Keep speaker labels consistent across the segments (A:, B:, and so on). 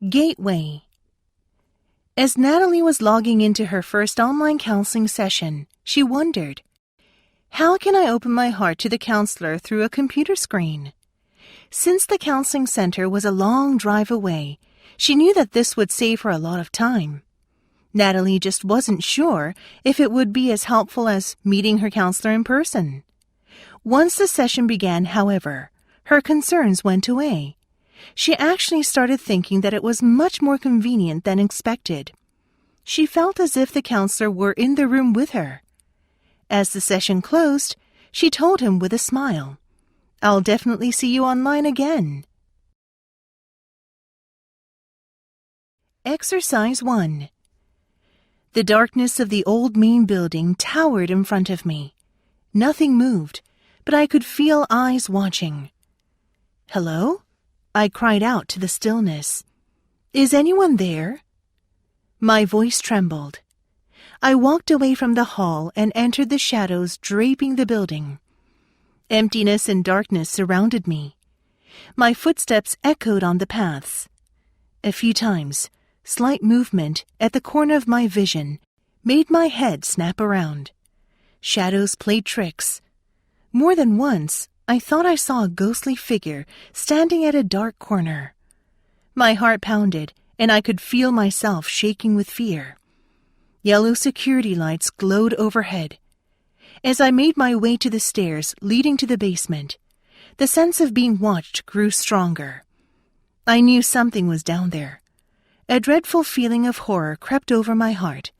A: Gateway. As Natalie was logging into her first online counseling session, she wondered, how can I open my heart to the counselor through a computer screen? Since the counseling center was a long drive away, she knew that this would save her a lot of time. Natalie just wasn't sure if it would be as helpful as meeting her counselor in person. Once the session began, however, her concerns went away. She actually started thinking that it was much more convenient than expected. She felt as if the counselor were in the room with her. As the session closed, she told him with a smile, "I'll definitely see you online again." Exercise 1. The darkness of the old main building towered in front of me. Nothing moved, but I could feel eyes watching. "Hello?" I cried out to the stillness. "Is anyone there?" My voice trembled. I walked away from the hall and entered the shadows draping the building. Emptiness and darkness surrounded me. My footsteps echoed on the paths. A few times, slight movement at the corner of my vision made my head snap around. Shadows played tricks. More than once, I thought I saw a ghostly figure standing at a dark corner. My heart pounded, and I could feel myself shaking with fear. Yellow security lights glowed overhead. As I made my way to the stairs leading to the basement, the sense of being watched grew stronger. I knew something was down there. A dreadful feeling of horror crept over my heart,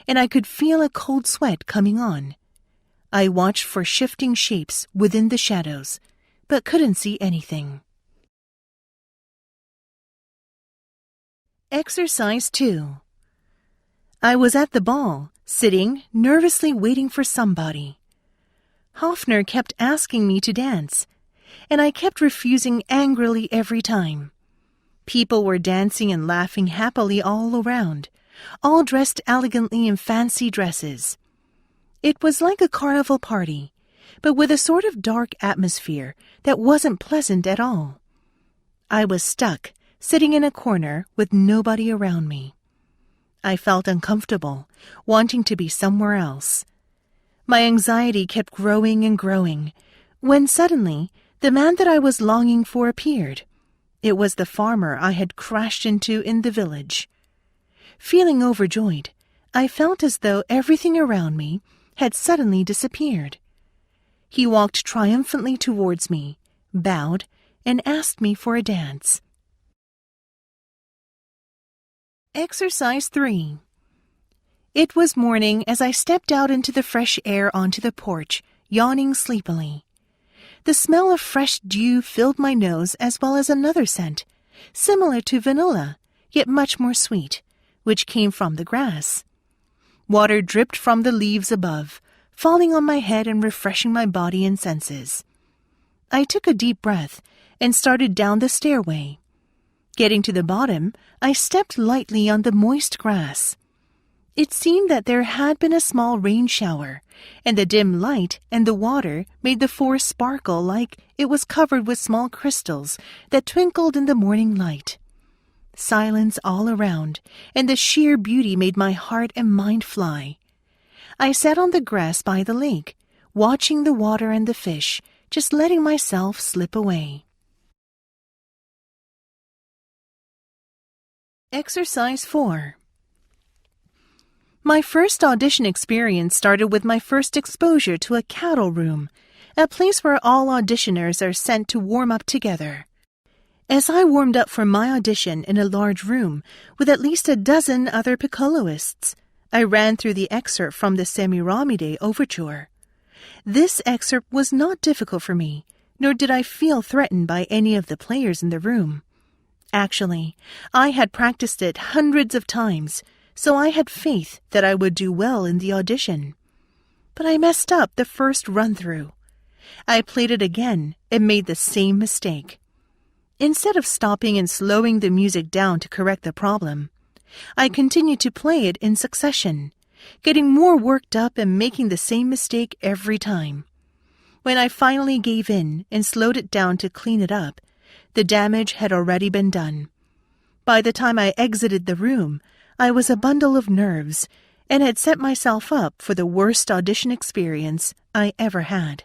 A: and I could feel a cold sweat coming on. I watched for shifting shapes within the shadows, but couldn't see anything. Exercise 2. I was at the ball, sitting, nervously waiting for somebody. Hoffner kept asking me to dance, and I kept refusing angrily every time. People were dancing and laughing happily all around, all dressed elegantly in fancy dresses. It was like a carnival party, but with a sort of dark atmosphere that wasn't pleasant at all. I was stuck, sitting in a corner with nobody around me. I felt uncomfortable, wanting to be somewhere else. My anxiety kept growing and growing, when suddenly the man that I was longing for appeared. It was the farmer I had crashed into in the village. Feeling overjoyed, I felt as though everything around me had suddenly disappeared. He walked triumphantly towards me, bowed, and asked me for a dance. Exercise 3. It was morning as I stepped out into the fresh air onto the porch, yawning sleepily. The smell of fresh dew filled my nose as well as another scent, similar to vanilla, yet much more sweet, which came from the grass. Water dripped from the leaves above, falling on my head and refreshing my body and senses. I took a deep breath and started down the stairway. Getting to the bottom, I stepped lightly on the moist grass. It seemed that there had been a small rain shower, and the dim light and the water made the floor sparkle like it was covered with small crystals that twinkled in the morning light. Silence all around, and the sheer beauty made my heart and mind fly. I sat on the grass by the lake, watching the water and the fish, just letting myself slip away. Exercise 4. My first audition experience started with my first exposure to a cattle room, a place where all auditioners are sent to warm up together. As I warmed up for my audition in a large room with at least a dozen other piccoloists, I ran through the excerpt from the Semiramide overture. This excerpt was not difficult for me, nor did I feel threatened by any of the players in the room. Actually, I had practiced it hundreds of times, so I had faith that I would do well in the audition. But I messed up the first run-through. I played it again and made the same mistake. Instead of stopping and slowing the music down to correct the problem, I continued to play it in succession, getting more worked up and making the same mistake every time. When I finally gave in and slowed it down to clean it up, the damage had already been done. By the time I exited the room, I was a bundle of nerves and had set myself up for the worst audition experience I ever had.